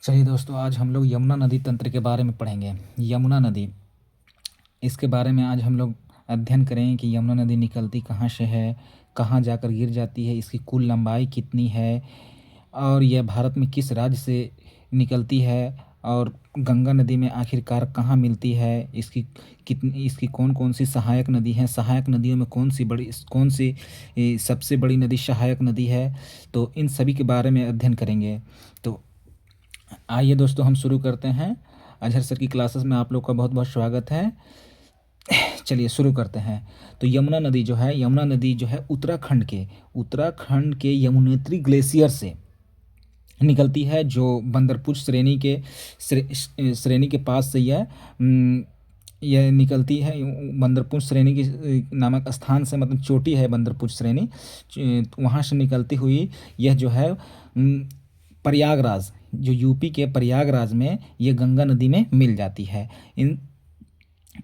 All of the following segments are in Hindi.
चलिए दोस्तों, आज हम लोग यमुना नदी तंत्र के बारे में पढ़ेंगे। यमुना नदी, इसके बारे में आज हम लोग अध्ययन करें कि यमुना नदी निकलती कहाँ से है, कहाँ जाकर गिर जाती है, इसकी कुल लंबाई कितनी है और यह भारत में किस राज्य से निकलती है और गंगा नदी में आखिरकार कहाँ मिलती है, इसकी कौन कौन सी सहायक नदी हैं, सहायक नदियों में कौन सी सबसे बड़ी नदी सहायक नदी है। तो इन सभी के बारे में अध्ययन करेंगे। तो आइए दोस्तों, हम शुरू करते हैं। अजहर सर की क्लासेस में आप लोग का बहुत बहुत स्वागत है। चलिए शुरू करते हैं। तो यमुना नदी जो है उत्तराखंड के यमुनोत्री ग्लेशियर से निकलती है, जो बंदरपुर श्रेणी के पास से यह निकलती है। बंदरपुर श्रेणी की नामक स्थान से, मतलब चोटी है बंदरपुर श्रेणी, वहाँ से निकलती हुई यह जो है प्रयागराज, जो यूपी के प्रयागराज में ये गंगा नदी में मिल जाती है। इन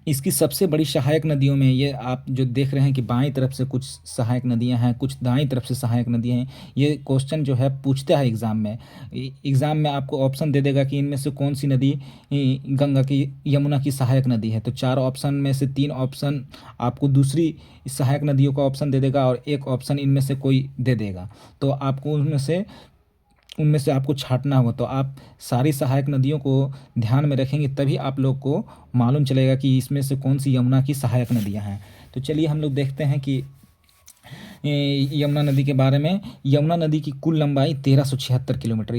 इसकी सबसे बड़ी सहायक नदियों में ये आप जो देख रहे हैं कि बाईं तरफ से कुछ सहायक नदियां हैं, कुछ दाईं तरफ से सहायक नदियां हैं। ये क्वेश्चन जो है पूछता है एग्ज़ाम में। एग्ज़ाम में आपको ऑप्शन दे देगा कि इनमें से कौन सी नदी गंगा की यमुना की सहायक नदी है। तो 4 ऑप्शन में से 3 ऑप्शन आपको दूसरी सहायक नदियों का ऑप्शन दे देगा और एक ऑप्शन इनमें से कोई दे देगा। तो आपको उनमें से आपको छांटना होगा। तो आप सारी सहायक नदियों को ध्यान में रखेंगे, तभी आप लोग को मालूम चलेगा कि इसमें से कौन सी यमुना की सहायक नदियां हैं। तो चलिए हम लोग देखते हैं कि यमुना नदी के बारे में। यमुना नदी की कुल लंबाई 1376 किलोमीटर,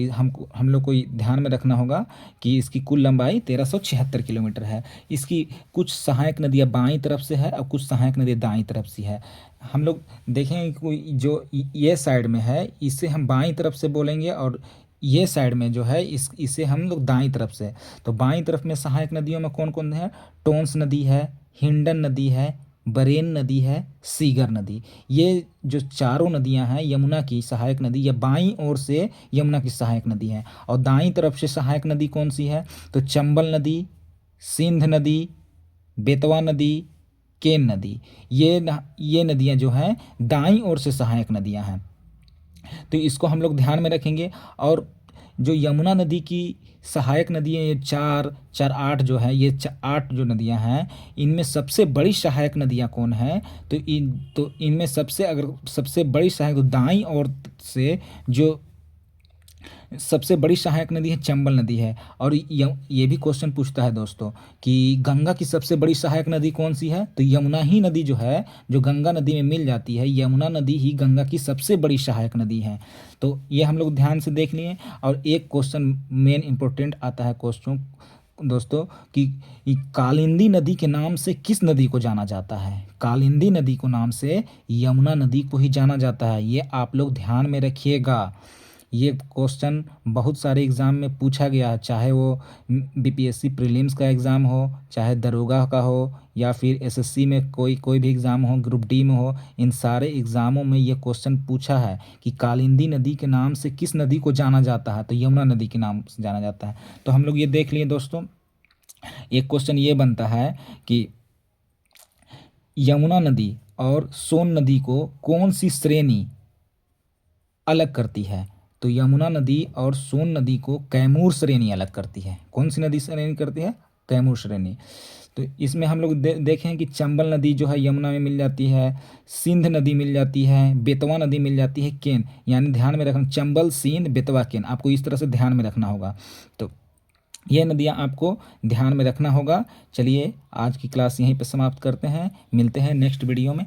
हम लोग को ध्यान में रखना होगा कि इसकी कुल लंबाई 1376 किलोमीटर है। इसकी कुछ सहायक नदियाँ बाईं तरफ से है और कुछ सहायक नदियाँ दाईं तरफ से है। हम लोग देखेंगे कि जो ये साइड में है इसे हम बाईं तरफ से बोलेंगे और ये साइड में जो है इसे हम लोग दाईं तरफ से। तो बाईं तरफ में सहायक नदियों में कौन कौन है? टोंस नदी है, हिंडन नदी है, बरेन नदी है, सीगर नदी। ये जो चारों नदियां हैं यमुना की सहायक नदी, ये बाईं ओर से यमुना की सहायक नदी हैं। और दाईं तरफ से सहायक नदी कौन सी है? तो चंबल नदी, सिंध नदी, बेतवा नदी, केन नदी। ये नदियां जो हैं दाईं ओर से सहायक नदियां हैं। तो इसको हम लोग ध्यान में रखेंगे। और जो यमुना नदी की सहायक नदियाँ, ये 4 जो है, ये 8 जो नदियाँ हैं, इनमें सबसे बड़ी सहायक नदियाँ कौन है? तो इनमें सबसे बड़ी सहायक, तो दाईं ओर से जो सबसे बड़ी सहायक नदी है चंबल नदी है। और ये भी क्वेश्चन पूछता है दोस्तों कि गंगा की सबसे बड़ी सहायक नदी कौन सी है? तो यमुना ही नदी जो है, जो गंगा नदी में मिल जाती है, यमुना नदी ही गंगा की सबसे बड़ी सहायक नदी है। तो ये हम लोग ध्यान से देख लिए। और एक क्वेश्चन मेन इंपॉर्टेंट आता है क्वेश्चन दोस्तों कि कालिंदी नदी के नाम से किस नदी को जाना जाता है? कालिंदी नदी को नाम से यमुना नदी को ही जाना जाता है। ये आप लोग ध्यान में रखिएगा। ये क्वेश्चन बहुत सारे एग्ज़ाम में पूछा गया है, चाहे वो बीपीएससी प्रीलिम्स का एग्ज़ाम हो, चाहे दरोगा का हो, या फिर एसएससी में कोई भी एग्ज़ाम हो, ग्रुप डी में हो। इन सारे एग्ज़ामों में ये क्वेश्चन पूछा है कि कालिंदी नदी के नाम से किस नदी को जाना जाता है? तो यमुना नदी के नाम से जाना जाता है। तो हम लोग ये देख लिए दोस्तों। एक क्वेश्चन ये बनता है कि यमुना नदी और सोन नदी को कौन सी श्रेणी अलग करती है? तो यमुना नदी और सोन नदी को कैमूर श्रेणी अलग करती है। कौन सी नदी श्रेणी करती है? कैमूर श्रेणी। तो इसमें हम लोग देखें कि चंबल नदी जो है यमुना में मिल जाती है, सिंध नदी मिल जाती है, बेतवा नदी मिल जाती है, केन। यानी ध्यान में रखना, चंबल, सिंध, बेतवा, केन, आपको इस तरह से ध्यान में रखना होगा। तो ये नदियाँ आपको ध्यान में रखना होगा। चलिए आज की क्लास यहीं पर समाप्त करते हैं, मिलते हैं नेक्स्ट वीडियो में।